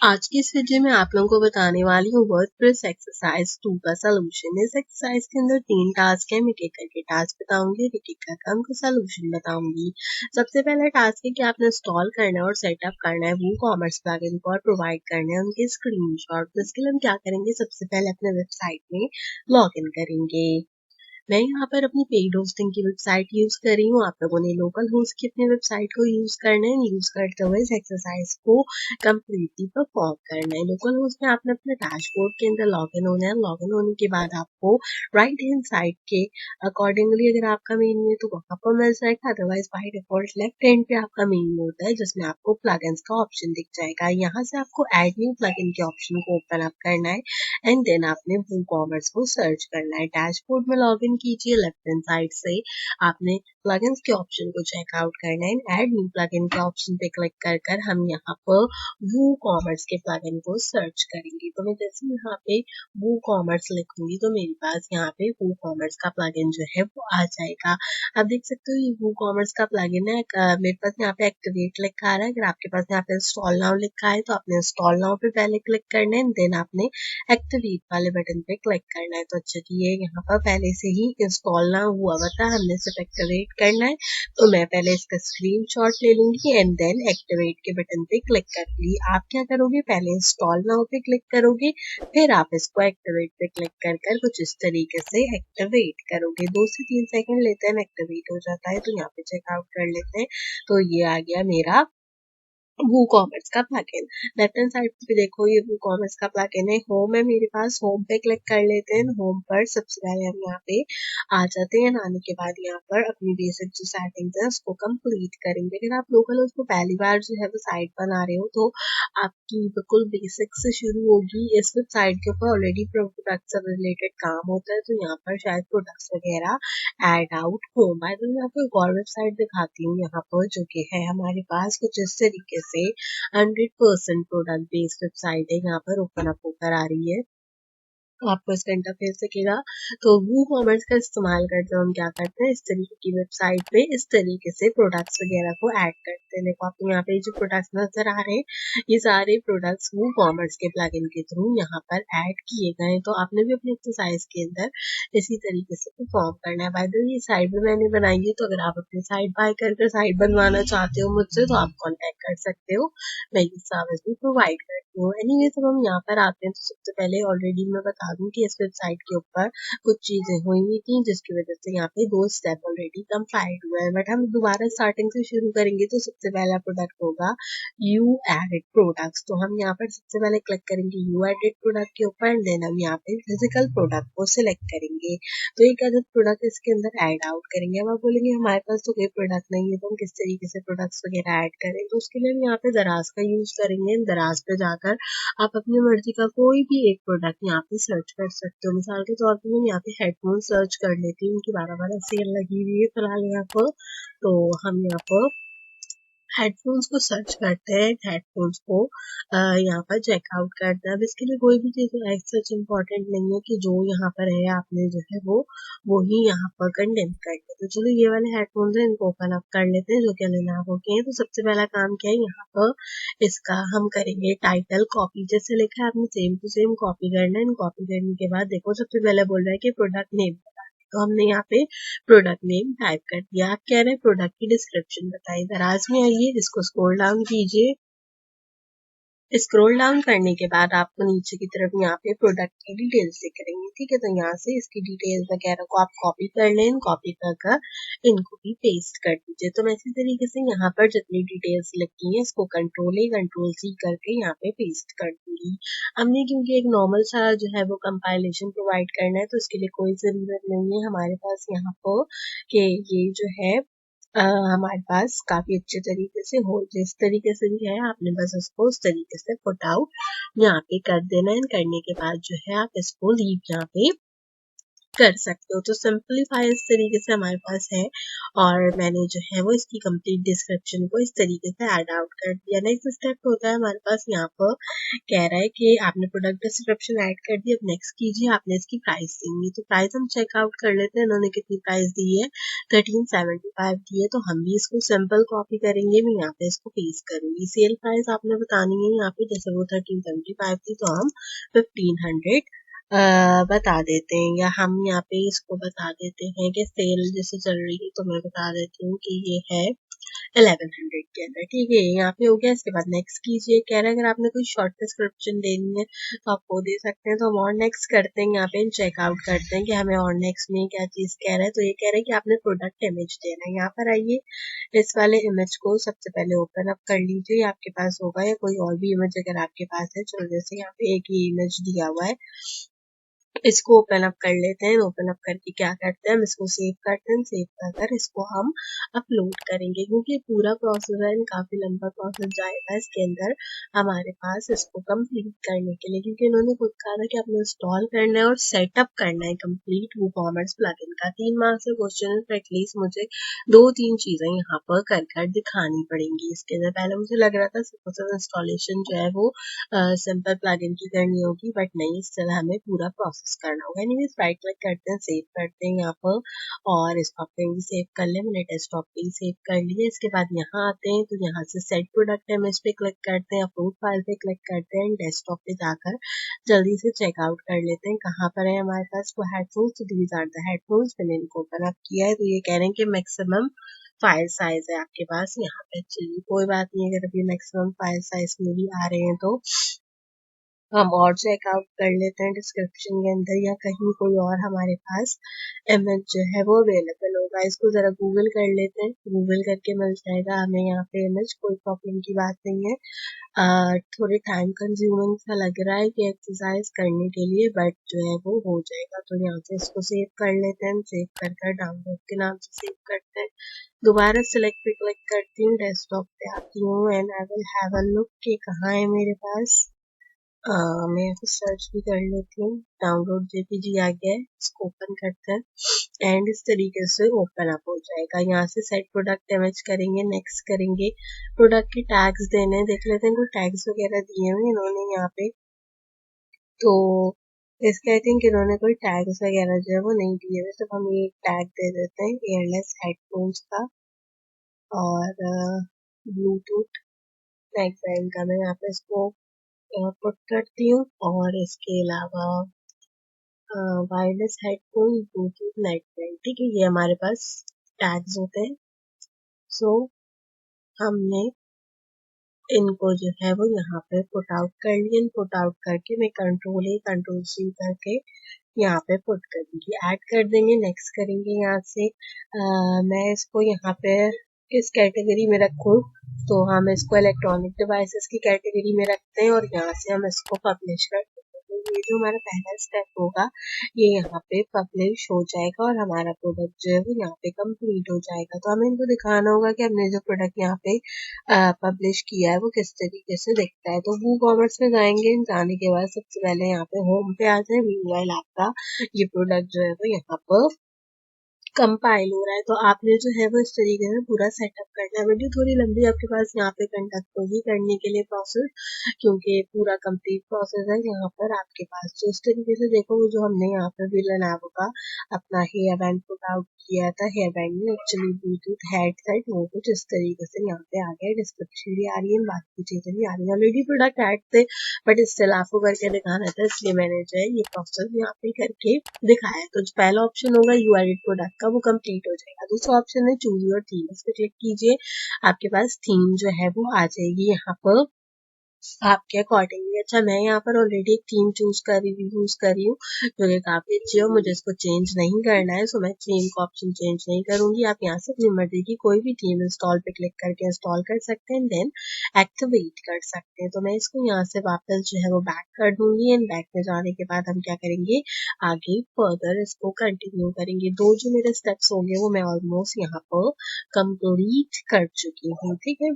आज की इस वीडियो में आप लोगों को बताने वाली हूँ वर्डप्रेस एक्सरसाइज 2 का सलूशन। इस एक्सरसाइज के अंदर 3 टास्क है। मैं एक एक करके टास्क बताऊंगी, एक एक करके हमको सलूशन बताऊंगी। सबसे पहला टास्क है कि आपने इंस्टॉल करना है और सेटअप करना है वूकॉमर्स प्लगइन को और प्रोवाइड करने हैं उनके स्क्रीनशॉट। तो इसके लिए हम क्या करेंगे, सबसे पहले अपने वेबसाइट में लॉग इन करेंगे। मैं यहाँ पर अपनी पेड होस्टिंग की वेबसाइट यूज कर रही हूँ। आप लोगों ने लोकल होस्ट की अपनी वेबसाइट को यूज करना है। यूज करते हुए इस एक्सरसाइज को कम्प्लीटली परफॉर्म करना है। लोकल होस्ट में आपने अपने डैशबोर्ड के अंदर लॉग इन होना है। लॉग इन होने के बाद आपको राइट हैंड साइड के अकॉर्डिंगली अगर आपका मेन है तो वहां पर मिल जाएगा, otherwise by default left hand पे आपका मेन होता है जिसमें आपको प्लगइन्स का ऑप्शन दिख जाएगा। यहाँ से आपको एड न्यू प्लगइन के ऑप्शन को ओपन अप करना है एंड देन आपने वूकॉमर्स को सर्च करना है। डैशबोर्ड में लॉगिन कीजिए, लेफ्ट हैंड साइड से आपने प्लगइन्स के ऑप्शन को चेकआउट करना है। ऐड न्यू प्लगइन के ऑप्शन पे क्लिक कर कर हम यहाँ पर वूकॉमर्स के प्लगइन को सर्च करेंगे। तो मैं जैसे यहाँ पे वूकॉमर्स लिखूंगी तो मेरे पास यहाँ पे वूकॉमर्स का प्लगइन जो है वो आ जाएगा। आप देख सकते हो ये वूकॉमर्स का प्लगइन है। मेरे पास यहाँ पे एक्टिवेट लिखा आ रहा है। अगर आपके पास यहाँ पे इंस्टॉल नाउ लिखा है तो आपने इंस्टॉल नाउ पे पहले क्लिक करना है, देन आपने एक्टिवेट वाले बटन पे क्लिक करना है। तो अच्छा जी, ये यहाँ पर पहले से ही इंस्टॉल ना हुआ हुआ था, हमने सिर्फ एक्टिवेट करना है। तो मैं पहले इसका स्क्रीनशॉट ले लूंगी एंड देन एक्टिवेट के बटन पे क्लिक कर ली। आप क्या करोगे, पहले इंस्टॉल नाउ पे क्लिक करोगे, फिर आप इसको एक्टिवेट पे क्लिक कर कर कुछ इस तरीके से एक्टिवेट करोगे। 2 से 3 सेकंड लेते हैं, एक्टिवेट हो जाता है। तो यहाँ पे चेकआउट कर लेते हैं। तो ये आ गया मेरा वूकॉमर्स का प्लगइन। लेफ्ट हैंड साइड पे देखो ये वूकॉमर्स का प्लगइन है। होम है मेरे पास, होम पे क्लिक कर लेते हैं। होम पर सबसे पहले हम यहाँ पे आ जाते हैं। आने के बाद यहाँ पर अपनी बेसिक जो सेटिंग्स है उसको कंप्लीट करेंगे। अगर आप लोकल उसको पहली बार जो है वो साइट बना रहे हो तो आपकी बिल्कुल बेसिक से शुरू होगी। इस वेबसाइट के ऊपर ऑलरेडी प्रोडक्ट से रिलेटेड काम होता है, तो यहाँ पर शायद प्रोडक्ट्स वगैरह एड आउट हो। मैं तो मैं आपको एक और वेबसाइट दिखाती हूँ यहाँ पर, जो कि है हमारे पास कुछ इस तरीके से 100% प्रोडक्ट बेस्ड वेबसाइट है। यहाँ पर ओपन अप होकर आ रही है, तो आपको इसका इंटरफेस दिखेगा। तो वूकॉमर्स का इस्तेमाल करते हुए हम क्या करते हैं, इस तरीके की वेबसाइट पे इस तरीके से प्रोडक्ट्स वगैरह को ऐड करते हैं। देखो आपको यहाँ पे जो प्रोडक्ट्स नजर आ रहे हैं ये सारे प्रोडक्ट्स वूकॉमर्स के प्लगइन के थ्रू यहाँ पर ऐड किए गए हैं। तो आपने भी अपनी एक्सरसाइज के अंदर इसी तरीके से परफॉर्म करना है। बाय द वे ये साइट भी मैंने बनाई है, तो अगर आप अपनी साइट बाय कर कर साइट बनवाना चाहते हो मुझसे तो आप कॉन्टेक्ट कर सकते हो। मैं ये सर्विस भी प्रोवाइड करती हूँ। एनीवे तो हम यहाँ पर आते हैं। तो सबसे पहले ऑलरेडी मैं बता दूं कि इस वेबसाइट के ऊपर कुछ चीजें हुई हुई थी जिसकी वजह से यहाँ पे 2 स्टेप ऑलरेडी कंप्लीट हुए हैं। बट हम दोबारा स्टार्टिंग से शुरू करेंगे। तो सबसे पहला प्रोडक्ट होगा यू एडेड प्रोडक्ट्स। तो हम यहाँ पर सबसे पहले क्लिक करेंगे यू एडेड प्रोडक्ट के ऊपर एंड देन हम यहाँ पे फिजिकल प्रोडक्ट को सिलेक्ट करेंगे। तो एक अदर प्रोडक्ट इसके अंदर ऐड आउट करेंगे। अब आप बोलेंगे हमारे पास तो कोई प्रोडक्ट नहीं है तो हम किस तरीके से प्रोडक्ट्स वगैरह ऐड करें। तो उसके लिए हम यहाँ पे दराज का यूज करेंगे। दराज पे जाकर आप अपनी मर्जी का कोई भी एक प्रोडक्ट यहाँ पे सर्च कर सकते हो। मिसाल के तौर पे मैं यहाँ पे हेडफोन सर्च कर लेती हूँ, उनकी 12-12 सेल लगी हुई है फिलहाल यहाँ पर। तो हम यहाँ पर हेडफोन्स को सर्च करते हैं, हेडफोन्स को यहाँ पर चेकआउट करते हैं। अब इसके लिए कोई भी चीज़ सच इम्पोर्टेंट नहीं है कि जो यहाँ पर है आपने जो है वो ही यहाँ पर कंडेम कर दिया। तो चलो ये वाले हेडफोन्स हैं, इनको ओपन अप कर लेते हैं जो कि लेनोवो के हैं। तो सबसे पहला काम क्या है, यहाँ पर इसका हम करेंगे टाइटल कॉपी। जैसे लिखा है आपने सेम टू सेम कॉपी करना है। कॉपी करने के बाद देखो सबसे पहले बोल रहा है कि प्रोडक्ट नेम, तो हमने यहाँ पे प्रोडक्ट नेम टाइप कर दिया। आप कह रहे हैं प्रोडक्ट की डिस्क्रिप्शन बताइए। दराज में आइए, इसको स्क्रॉल डाउन कीजिए। स्क्रॉल डाउन करने के बाद आपको नीचे की तरफ यहाँ पे प्रोडक्ट की डिटेल्स दिख रही है, ठीक है। तो यहाँ से इसकी डिटेल्स वगैरह को आप कॉपी कर लें। कॉपी कर कर इनको भी पेस्ट कर दीजिए। तो मैं इसी तरीके से यहाँ पर जितनी डिटेल्स लिखी है इसको कंट्रोल सी करके यहाँ पे पेस्ट कर दूंगी। हमने क्योंकि एक नॉर्मल सा जो है वो कंपाइलेशन प्रोवाइड करना है, तो इसके लिए कोई जरूरत नहीं है हमारे पास यहाँ पर कि ये जो है हमारे पास काफी अच्छे तरीके से हो। जिस तरीके से भी है आपने बस उसको उस तरीके से पुट आउट यहाँ पे कर देना है। करने के बाद जो है आप इसको लीव यहाँ पे कर सकते हो। तो सिंपलीफाई इस तरीके से हमारे पास है और मैंने जो है वो इसकी कंप्लीट डिस्क्रिप्शन को इस तरीके से ऐड आउट कर दिया। नेक्स्ट स्टेप होता है हमारे पास यहाँ पर कह रहा है कि आपने प्रोडक्ट डिस्क्रिप्शन ऐड कर दी, अब नेक्स्ट कीजिए, आपने इसकी प्राइस देनी है। तो प्राइस हम चेकआउट कर लेते हैं, इन्होंने कितनी प्राइस दी है, 1375 दी है। तो हम भी इसको सिंपल कॉपी करेंगे, मैं यहाँ पे इसको पेस्ट करूंगी। सेल प्राइस आपने बतानी है यहाँ पे, जैसे वो 1375 थी तो हम 1500 बता देते हैं, या हम यहाँ पे इसको बता देते हैं कि सेल जैसे चल रही है तो मैं बता देती हूँ कि ये है 1100 के अंदर। ठीक है, यहाँ पे हो गया। इसके बाद नेक्स्ट कीजिए। कह रहे हैं अगर आपने कोई शॉर्ट डिस्क्रिप्शन देनी है तो आप वो दे सकते हैं। तो हम और नेक्स्ट करते हैं, यहाँ पे चेकआउट करते हैं कि हमें और नेक्स्ट में क्या चीज कह रहा है। तो ये कह रहा है कि आपने प्रोडक्ट इमेज देना है। यहाँ पर आइए, इस वाले इमेज को सबसे पहले ओपन अप कर लीजिए, आपके पास होगा, या कोई और भी इमेज अगर आपके पास है। चलो जैसे यहाँ पे एक ही इमेज दिया हुआ है, इसको ओपन अप कर लेते हैं। ओपन अप करके क्या करते हैं, हम इसको सेव करते हैं। सेव कर कर इसको हम अपलोड करेंगे, क्योंकि पूरा प्रोसेस है, काफी लंबा प्रोसेस जाएगा इसके अंदर हमारे पास इसको कंप्लीट करने के लिए, क्योंकि इन्होंने खुद कहा था कि आपने इंस्टॉल करना है और सेटअप करना है कंप्लीट वूकॉमर्स प्लगइन का। 3 मार्क्स का क्वेश्चन है, तो एटलीस्ट मुझे 2-3 चीजें यहाँ पर कर कर दिखानी पड़ेंगी इसके अंदर। पहले मुझे लग रहा था सिर्फ इंस्टॉलेशन जो है वो सिंपल प्लगइन की करनी होगी, बट नहीं, इस तरह हमें पूरा प्रोसेस करना होगा। एनीवेज राइट क्लिक करते हैं, सेव करते हैं यहाँ पर, और इसको आप कहीं भी सेव कर ले। मैंने डेस्कटॉप पे ही सेव कर लिया। इसके बाद यहाँ आते हैं, तो यहाँ से सेट प्रोडक्ट इमेज पे क्लिक करते हैं, अपलोड फाइल पे क्लिक करते हैं, डेस्कटॉप पे जाकर जल्दी से चेकआउट कर लेते हैं कहाँ पर है हमारे पास वो हेडफोन्स। तो दीज आर द हेडफोन्स, मैंने इनको ओपन अप किया है। तो ये कह रहे हैं कि मैक्सिमम फाइल साइज है आपके पास यहाँ पे। चलिए कोई बात नहीं, अगर अभी मैक्सिमम फाइल साइज में भी आ रहे हैं तो हम और चेकआउट कर लेते हैं डिस्क्रिप्शन के अंदर, या कहीं कोई और हमारे पास इमेज जो है वो अवेलेबल होगा। इसको जरा गूगल कर लेते हैं, गूगल करके मिल जाएगा हमें यहाँ पे इमेज, कोई प्रॉब्लम की बात नहीं है। थोड़े टाइम कंज्यूमिंग सा लग रहा है कि एक्सरसाइज करने के लिए, बट जो है वो हो जाएगा। तो यहाँ से इसको सेव कर लेते हैं, सेव कर कर डाउनलोड के नाम से सेव करते हैं। दोबारा सिलेक्ट पे क्लिक करती हूँ, डेस्कटॉप पे आती हूँ, and I will have a look कि कहाँ है मेरे पास। मैं यहाँ पे सर्च भी कर लेती हूँ, डाउनलोड जेपीजी आ गया है, इसको ओपन करते हैं एंड इस तरीके से ओपन अप हो जाएगा। यहाँ से सेट प्रोडक्ट इमेज करेंगे, नेक्स्ट करेंगे, प्रोडक्ट के टैग्स देने, देख लेते हैं कोई टैग्स वगैरह दिए हुए इन्होंने यहाँ पे। तो इसके आई थिंक इन्होंने कोई टैग्स वगैरह जो है वो नहीं दिए हुए, सिर्फ हम ये टैग दे देते हैं एयरलेस हेडफोन्स का और ब्लूटूथ नेक बैंड का। मैं यहाँ पे इसको पुट करती हूँ, और इसके अलावा wireless headphone Bluetooth net band. ठीक है, ये हमारे पास टैग्स होते हैं। सो हमने इनको जो है वो यहाँ पे पुट आउट कर लिए। पुट आउट करके मैं कंट्रोल C करके यहाँ पे पुट कर दूंगी, ऐड कर देंगे, नेक्स्ट करेंगे। यहाँ से मैं इसको यहाँ पे किस कैटेगरी में रखूँ, तो हम इसको इलेक्ट्रॉनिक डिवाइसेस की कैटेगरी में रखते हैं, और यहाँ से हम इसको पब्लिश कर देते हैं। तो ये जो हमारा पहला स्टेप होगा ये यहाँ पे पब्लिश हो जाएगा, और हमारा प्रोडक्ट जो है वो यहाँ पे कंप्लीट हो जाएगा। तो हमें इनको दिखाना होगा कि हमने जो प्रोडक्ट यहाँ पे पब्लिश किया है वो किस तरीके से दिखता है। तो वो कॉमर्स में जाएंगे, जाने के बाद सबसे पहले यहाँ पे होम पे आ जाए, मीनवाइल आपका ये प्रोडक्ट जो है वो यहाँ पर कंपाइल हो रहा है। तो आपने जो है वो इस तरीके से पूरा सेटअप करना है। वीडियो थोड़ी लंबी आपके पास यहाँ पे कंडक्ट होगी करने के लिए प्रोसेस, क्योंकि पूरा कंप्लीट प्रोसेस है यहाँ पर आपके पास। तो इस तरीके से देखो, जो हमने यहाँ पे भी लेनोवो का अपना हेयर बैंड पुट आउट किया था, हेयर बैंड में एक्चुअली ब्लूटूथ हेडसेट, वो कुछ इस तरीके से यहाँ पे आ गया। डिस्क्रिप्शन भी आ रही है, बाकी चीजें भी आ रही है। ऑलरेडी प्रोडक्ट ऐड थे, बट स्टिल आपको करके दिखाना था, इसलिए मैंने जो है ये प्रोसेस यहाँ पे करके दिखाया। तो जो पहला ऑप्शन होगा यू एडिट प्रोडक्ट का, वो कंप्लीट हो जाएगा। दूसरा ऑप्शन है चूज योर थीम, इस पे क्लिक कीजिए, आपके पास थीम जो है वो आ जाएगी यहाँ पर आपके अकॉर्डिंगली। अच्छा, मैं यहाँ पर ऑलरेडी एक थीम यूज कर रही हूँ जो कि काफी अच्छी है, मुझे इसको चेंज नहीं करना है, सो मैं थीम का ऑप्शन चेंज नहीं करूंगी। आप यहाँ से अपनी मर्जी की कोई भी थीम इंस्टॉल पे क्लिक करके इंस्टॉल कर सकते हैं, देन एक्टिवेट कर सकते हैं। तो मैं इसको यहाँ से वापस जो है वो बैक कर दूंगी, एंड बैक में जाने के बाद हम क्या करेंगे, आगे फर्दर इसको कंटिन्यू करेंगे। दो जो मेरे स्टेप्स होंगे वो मैं ऑलमोस्ट यहाँ पर कंप्लीट कर चुकी हूँ। ठीक है,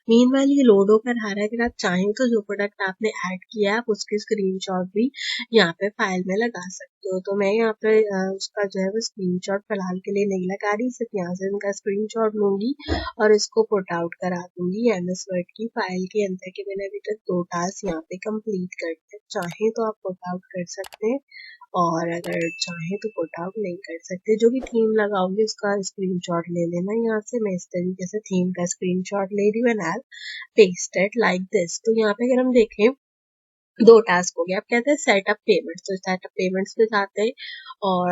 मीनवाइल ये लोड होकर आ रहा है। अगर आप चाहें तो जो प्रोडक्ट आपने ऐड किया है आप उसकी स्क्रीनशॉट भी यहाँ पे फाइल में लगा सकते तो मैं यहाँ पे उसका जो है वो स्क्रीनशॉट फिलहाल के लिए नहीं लगा रही, सिर्फ यहाँ से इनका स्क्रीनशॉट लूंगी और इसको पुट आउट करा दूंगी एमएस वर्ड की फाइल के अंदर के मैंने अभी तक 2 टास्क यहाँ पे कंप्लीट करते हैं। चाहे तो आप पुट आउट कर सकते हैं और अगर चाहे तो पुट आउट नहीं कर सकते। जो भी थीम लगाओगे उसका स्क्रीनशॉट ले लेना। यहाँ से मैं इस तरीके से थीम का स्क्रीनशॉट ले रही हूँ and I paste it like this. तो यहाँ पे अगर हम देखें 2 टास्क हो गया। अब कहते हैं सेटअप पेमेंट्स, तो सेटअप पेमेंट्स पे जाते हैं और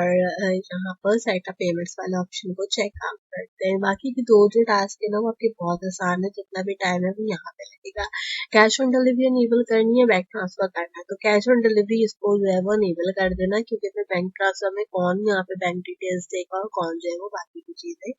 यहाँ पर सेटअप पेमेंट्स वाले ऑप्शन को चेक आउट करते हैं। बाकी की 2 जो टास्क है ना वो आपके बहुत आसान है, जितना भी टाइम है वो यहाँ पे लगेगा। कैश ऑन डिलीवरी इनेबल करनी है, बैंक ट्रांसफर करना है, तो कैश ऑन डिलीवरी इसको जो है वो इनेबल कर देना, क्योंकि फिर बैंक ट्रांसफर में कौन यहाँ पे बैंक डिटेल्स देगा और कौन जो है वो बाकी की चीजें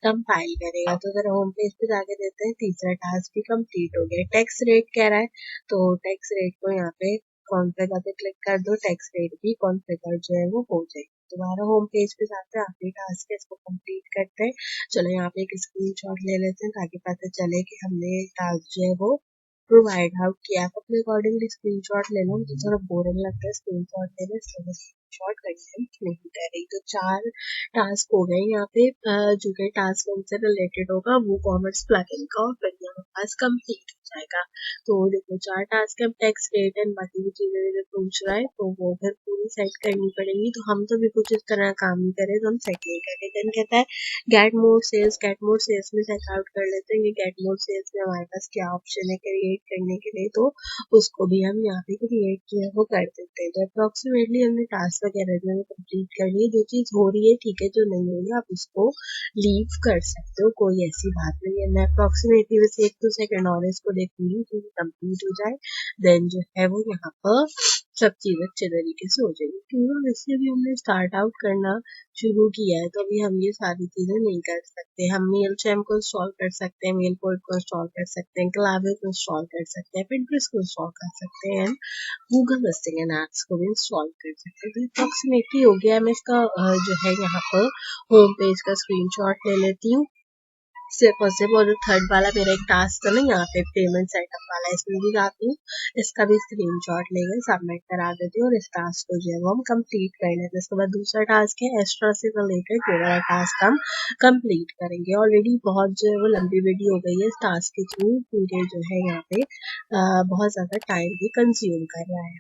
कंपाइल करेगा। तो अगर होम पेज पे जाके देते हैं, तीसरा टास्क भी कंप्लीट हो गया। टैक्स रेट कह रहा है, तो टैक्स रेट को यहाँ पे कॉन्फ़िगर पे क्लिक कर दो, टैक्स रेट भी कॉन्फ़िगर जो है वो हो जाएगी। दोबारा होम पेज पे जाते हैं, आखिरी टास्क है इसको कंप्लीट करते हैं। चलो यहाँ पे एक स्क्रीनशॉट ले लेते हैं ताकि पता चले कि हमने टास्क जो है वो प्रोवाइड आउट किया। आप अपने अकॉर्डिंगली स्क्रीनशॉट ले लो, मुझे थोड़ा बोरिंग लगता है स्क्रीनशॉट लेना, इसलिए स्क्रीनशॉट कंटेंट नहीं कर रही। तो 4 टास्क हो गए यहाँ पे। जो कि टास्क उनसे रिलेटेड होगा वो कॉमर्स प्लगइन का और फिर यहाँ पास कंप्लीट हो जाएगा। तो देखो 4 टास्क है, टैक्स रेट एंड बाकी की चीजें जो पूछ रहा है तो वो फिर पूरी सेट करनी पड़ेगी। तो हम तो भी कुछ इस तरह काम नहीं करे तो हम सेट नहीं करें। देन कहता है गेट मोर सेल्स में चेक आउट कर लेते हैं कि गेट मोर सेल्स में हमारे पास क्या ऑप्शन है क्रिएट करने के लिए, तो उसको भी हम यहाँ पे क्रिएट जो है वो कर देते हैं। तो अप्रोक्सीमेटली हमने टास्क वगैरह जो है कंप्लीट करनी है। जो चीज हो रही है ठीक है, जो नहीं हो रही है आप उसको लीव कर सकते हो, कोई ऐसी बात नहीं है। मैं अप्रोक्सीमेटली बस 1-2 सेकंड और इसको देखूंगी कि कंप्लीट हो जाए, देन जो है वो यहाँ पर सब चीज अच्छे तरीके से हो जाएगी। क्योंकि वैसे भी हमने स्टार्ट आउट करना शुरू किया है, तो अभी हम ये सारी चीजें नहीं कर सकते। हम मेल चैम को इंस्टॉल कर सकते हैं, मेल पोर्ट को इंस्टॉल कर सकते हैं, क्लावे को इंस्टॉल कर सकते हैं, पिंटरेस्ट को इंस्टॉल कर सकते हैं, गूगल लिस्टिंग एंड एप्स को भी इंस्टॉल कर सकते हैं। तो अप्रोक्सीमेटली हो गया। मैं इसका जो है यहाँ पर होम पेज का स्क्रीनशॉट ले लेती हूँ सिर्फ और सिर्फ। और जो थर्ड वाला मेरा एक टास्क था ना यहाँ पे पेमेंट सेटअप वाला, इसमें भी जाती हूँ, इसका भी स्क्रीनशॉट लेकर सबमिट करा देती हूँ और इस टास्क को जो है वो हम कंप्लीट कर लेते हैं। इसके बाद दूसरा टास्क है एस्ट्रा से रिलेटेड, वो वाला टास्क हम कंप्लीट करेंगे। ऑलरेडी बहुत जो है वो लंबी वीडियो हो गई है इस टास्क के थ्रू, क्योंकि जो है यहाँ पे बहुत ज्यादा टाइम भी कंज्यूम कर रहा है।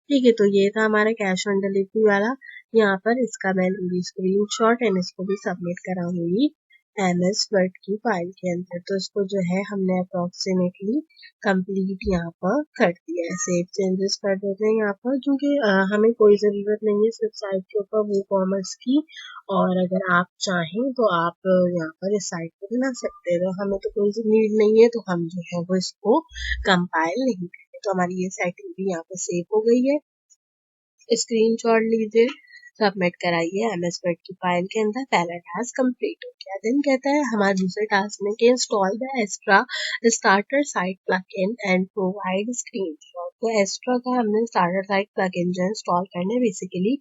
ठीक है, तो ये था हमारा कैश ऑन डिलीवरी वाला। यहाँ पर इसका मैं लूंगी स्क्रीनशॉट एंड इसको भी सबमिट कराऊंगी एमएस वर्ड की फाइल के अंदर। तो इसको जो है हमने अप्रोक्सीमेटली कंप्लीट यहाँ पर कर दिया है। सेव चेंजेस कर देते हैं यहाँ पर, क्योंकि हमें कोई ज़रूरत नहीं है सिर्फ साइट के ऊपर वो कॉमर्स की। और अगर आप चाहें तो आप यहाँ पर इस साइट पर बना सकते हैं, तो हमें तो कोई नीड नहीं है, तो हम जो है वो इसको कंपाइल नहीं करेंगे। तो हमारी ये सेटिंग भी यहाँ पर सेव हो गई है। स्क्रीनशॉट लीजिए, सबमिट कराइए एमएस वर्ड की फाइल के अंदर। पहला टास्क कंप्लीट हो गया। देन कहता है हमारे दूसरे टास्क में कि install the Astra starter site plugin and provide screenshot. तो एस्ट्रा का हमने स्टार्टर साइट प्लगइन जो है इंस्टॉल करना है। बेसिकली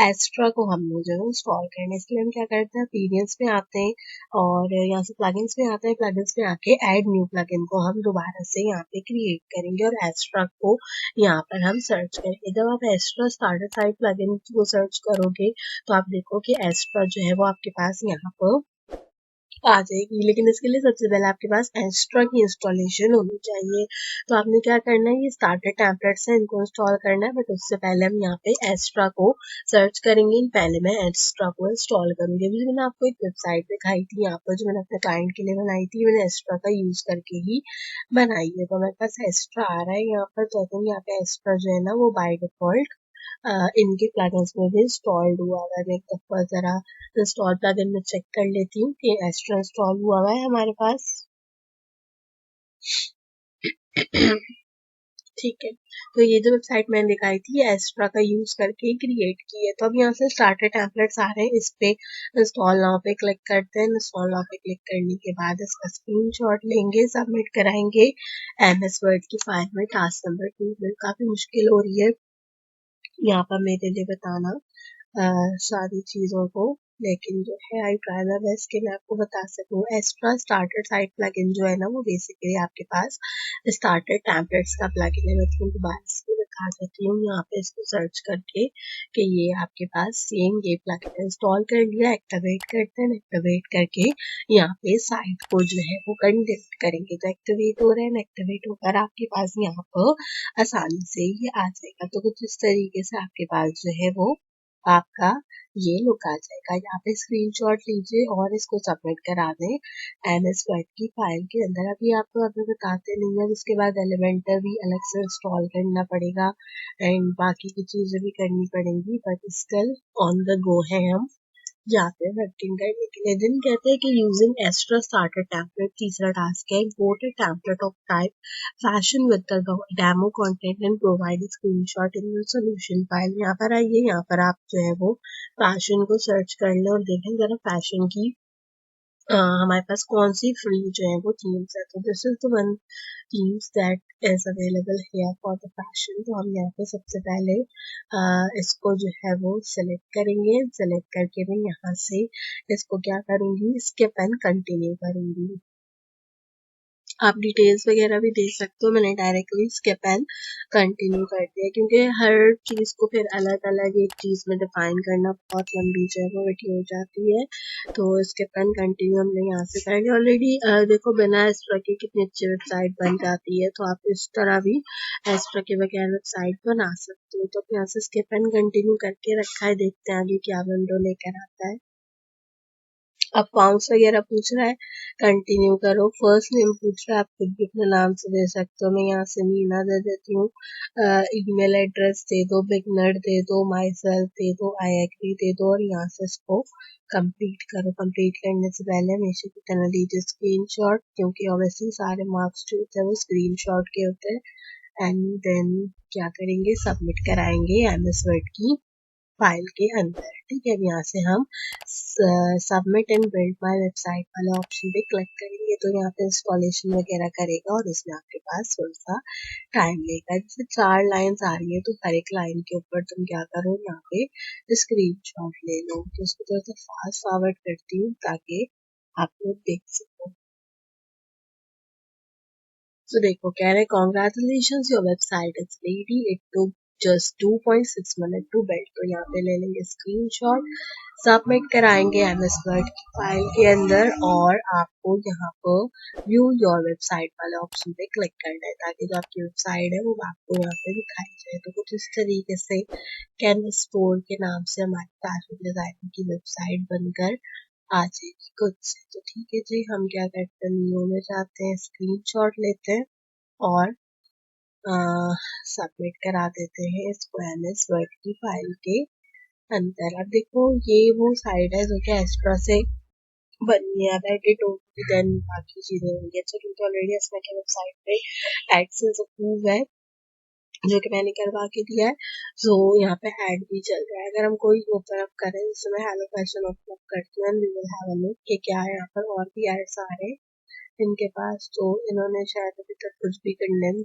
एस्ट्रा को हमने जो है इंस्टॉल करना है। इसके लिए हम क्या करते हैं, अपीरियंस में आते हैं और यहाँ से प्लगइन्स में आते हैं। प्लगइन्स में आके ऐड न्यू प्लगइन को हम दोबारा से यहाँ पे क्रिएट करेंगे और एस्ट्रा को यहाँ पर हम सर्च करेंगे। जब आप एस्ट्रा स्टार्टर साइट प्लगइन को सर्च करोगे तो आप देखो कि एस्ट्रा जो है वो आपके पास यहाँ पर आ जाएगी, लेकिन इसके लिए सबसे पहले आपके पास एस्ट्रा की इंस्टॉलेशन होनी चाहिए। तो आपने क्या करना है, ये स्टार्टर टेम्पलेट्स है इनको इंस्टॉल करना है, बट उससे पहले हम यहाँ पे एस्ट्रा को सर्च करेंगे। पहले मैं एस्ट्रा को इंस्टॉल करूंगी। अभी मैंने आपको एक वेबसाइट दिखाई थी यहाँ पर जो मैंने अपने क्लाइंट के लिए बनाई थी, मैंने एस्ट्रा का यूज करके ही बनाई है। तो मेरे पास एस्ट्रा आ रहा है यहाँ पर, तो यहाँ पे एस्ट्रा जो है ना वो बाय डिफॉल्ट इनके प्लगइन्स में भी इंस्टॉल्ड हुआ हुआ है। मैं एक दफा जरा इंस्टॉल प्लगइन में चेक कर लेती हूँ कि एस्ट्रा इंस्टॉल हुआ हुआ है हमारे पास। ठीक है, तो ये जो वेबसाइट मैंने दिखाई थी एस्ट्रा का यूज करके क्रिएट की है। तो अब यहाँ से स्टार्टर टेम्पलेट्स आ रहे हैं, इस पे इंस्टॉल नाउ पे क्लिक करते हैं। इंस्टॉल नाउ पे क्लिक करने के बाद इसका स्क्रीनशॉट लेंगे, सबमिट कराएंगे एमएस वर्ड की फाइल में। टास्क नंबर 2 काफी मुश्किल हो रही है यहाँ पर मेरे लिए बताना सारी चीजों को। लेकिन जो है आई ट्राई माय बेस्ट कि मैं आपको बता सकूं। एक्स्ट्रा स्टार्टर साइट प्लगइन जो है ना, वो बेसिकली आपके पास स्टार्टर टेम्पलेट्स का प्लगइन है। मैं तुमको बात से दिखा देती हूँ यहाँ पे, इसको सर्च करके कि ये आपके पास सेम ये प्लगइन इंस्टॉल कर लिया। एक्टिवेट करते हैं, एक्टिवेट करके यहाँ पे साइट को जो है वो कंडक्ट करेंगे तो एक्टिवेट हो रहा है। एक्टिवेट होकर आपके पास यहाँ पर आसानी से ये आ जाएगा। तो कुछ इस तरीके से आपके पास जो है वो आपका ये लुक आ जाएगा। यहाँ पे स्क्रीनशॉट लीजिए और इसको सबमिट करा दें एमएस वर्ड की फाइल के अंदर। अभी आपको अभी बताते नहीं है, उसके बाद एलिमेंटर भी अलग से इंस्टॉल करना पड़ेगा एंड बाकी की चीजें भी करनी पड़ेंगी, but still on the go है हम यहाँ पे वर्किंग करने के लिए। दिन कहते हैं कि यूजिंग एक्स्ट्रा स्टार्टर टेम्पलेट तीसरा टास्क है। Import a template of type fashion with the demo content and provide screenshot in the solution file. यहाँ पर आइए, यहाँ पर आप जो है वो फैशन को सर्च कर लें और देखें जरा फैशन की हमारे पास कौन सी फ्री जो है वो थीम्स है। तो this is the one themes that is available here for the fashion. तो हम यहाँ पे सबसे पहले इसको जो है वो सिलेक्ट करेंगे। सिलेक्ट करके मैं यहाँ से इसको क्या करूँगी, स्किप एंड कंटिन्यू करूँगी। आप डिटेल्स वगैरह भी देख सकते हो। मैंने डायरेक्टली स्किप एंड कंटिन्यू कर दिया क्योंकि हर चीज़ को फिर अलग अलग एक चीज़ में डिफाइन करना बहुत लंबी जो है वो वीडियो हो जाती है। तो स्किप एंड कंटिन्यू हमने यहाँ से कर लिया ऑलरेडी। देखो बिना एस्ट्रा के कितनी अच्छी वेबसाइट बन जाती है, तो आप इस तरह भी एस्ट्रा के बगैर वेबसाइट बना सकते हो। तो यहाँ से स्किप एंड कंटिन्यू करके रखा है, देखते हैं आगे क्या विंडो लेकर आता है। अब फाउंड्स वगैरह पूछ रहा है, कंटिन्यू करो। फर्स्ट नेम पूछ रहा है, आप खुद भी अपने नाम से दे सकते हो। मैं यहाँ से मीना दे देती हूँ। ईमेल एड्रेस दे दो, बिगनर दे दो, माई सेल्फ दे दो, आई एग्री दे दो और यहाँ से इसको कंप्लीट करो। कंप्लीट करने से पहले हमेशा की तरह लीजिए स्क्रीनशॉट, क्योंकि ऑब्वियसली सारे मार्क्स जो होते हैं वो स्क्रीनशॉट के होते हैं। एंड देन क्या करेंगे, सबमिट कराएंगे एमएस वर्ड की फाइल के अंदर। ठीक है, अब यहाँ से हम submit and build my website वाले ऑप्शन पे क्लिक करेंगे तो यहाँ पे इंस्टॉलेशन वगैरह करेगा और इसमें आपके पास थोड़ा सा टाइम लेगा। जैसे 4 लाइन्स आ रही है तो हर एक लाइन के ऊपर तुम क्या करो, यहाँ पे स्क्रीनशॉट ले लो। तो इसको थोड़ा सा फास्ट फॉरवर्ड करती हूँ ताकि आप लोग देख सको। तो देखो कह रहे congratulation your website is ready, it took just 2.6 minute to build. तो यहाँ पे ले लेंगे स्क्रीनशॉट, सबमिट कराएंगे एमएस वर्ड की फाइल के अंदर और आपको यहाँ पर व्यू योर वेबसाइट वाले ऑप्शन पे क्लिक करना है ताकि जो आपकी वेबसाइट है वो आपको यहाँ पे दिखाई जाए। तो कुछ इस तरीके से कैनवस स्टोर के नाम से हमारी फैशन डिजाइनिंग की वेबसाइट बनकर आ जाएगी खुद से। तो ठीक है जी, हम क्या करते हैं, न्यू में जाते हैं, स्क्रीनशॉट लेते हैं और सबमिट करा देते हैं इसको एमएस वर्ड की फाइल के अंदर। अब देखो ये वो साइट है जो कि एक्स्ट्रा से बनी है। अब एडिट होगी देन बाकी चीजें होंगी। अच्छा, क्योंकि ऑलरेडी इसमें क्या वेबसाइट पे एडसेंस अप्रूव है जो कि मैंने करवा के दिया है, सो यहाँ पे ऐड भी चल रहा है। अगर हम कोई ओपन अप करें, जैसे मैं हेलो फैशन ओपन अप करती हूँ, we will have a look कि क्या है यहाँ पर और भी एड्स आ रहे हैं इनके पास। तो इन्होंने शायद अभी तक कुछ भी कंडेम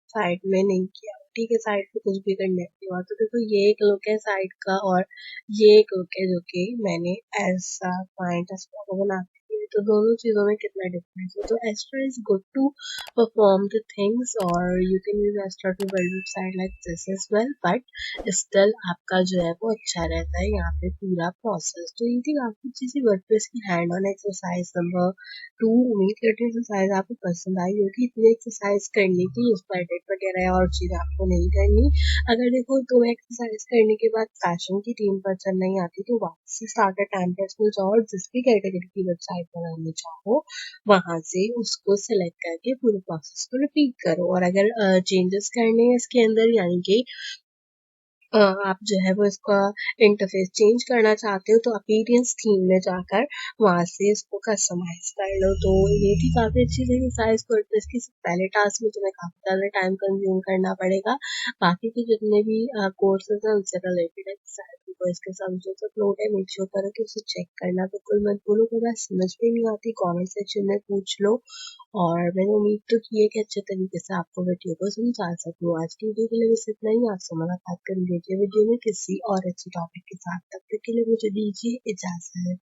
साइट में नहीं किया। ठीक है, साइट पे कुछ भी करने नहीं हुआ। तो देखो ये एक लुक है साइट का और ये एक लुक है जो कि मैंने ऐसा पॉइंट को बनाती थी। तो दोनों चीजों में कितना डिफरेंस है। तो Astra is good to perform the things और you can use Astra to build website like this as well, but still आपका जो है वो अच्छा रहता है यहाँ पे पूरा प्रोसेस। तो ये थी काफी चीजें वर्डप्रेस की हैंड ऑन एक्सरसाइज नंबर 2। उम्मीद करती हूँ एक्सरसाइज आपको पसंद आई होगी। इतनी एक्सरसाइज करने की उसको एडिट वगैरह और चीज़ आपको नहीं करनी। अगर देखो तो एक्सरसाइज करने के बाद फैशन की टीम पसंद नहीं आती तो वापस से स्टार्टर टेम्पलेट्स में जाओ और जिस भी कैटेगरी की वेबसाइट बनानी चाहो वहां से उसको सिलेक्ट करके पूरे प्रोसेस को रिपीट करो। और अगर चेंजेस करने हैं इसके अंदर, यानी कि आप जो है वो इसका इंटरफेस चेंज करना चाहते हो तो अपीयरेंस थीम में जाकर वहां से इसको कस्टमाइज कर लो। तो ये थी काफी अच्छी थी साइज वर्डप्रेस की। पहले टास्क में तुम्हें काफी ज्यादा टाइम कंज्यूम करना पड़ेगा, बाकी के जितने भी कोर्सेज है उनसे रिलेटेड है को इसके समझो तो नोट है, मेक श्योर करो कि उसे चेक करना बिल्कुल मत भूलो। कोई बात समझ में नहीं आती कमेंट सेक्शन में पूछ लो। और मैंने उम्मीद तो की है कि अच्छे तरीके से आपको वीडियो को समझा सकूँ। आज की वीडियो के लिए बस इतना ही। आपसे मुलाकात कर लीजिए वीडियो में किसी और अच्छी टॉपिक के साथ। तब तक के लिए मुझे दीजिए इजाजत।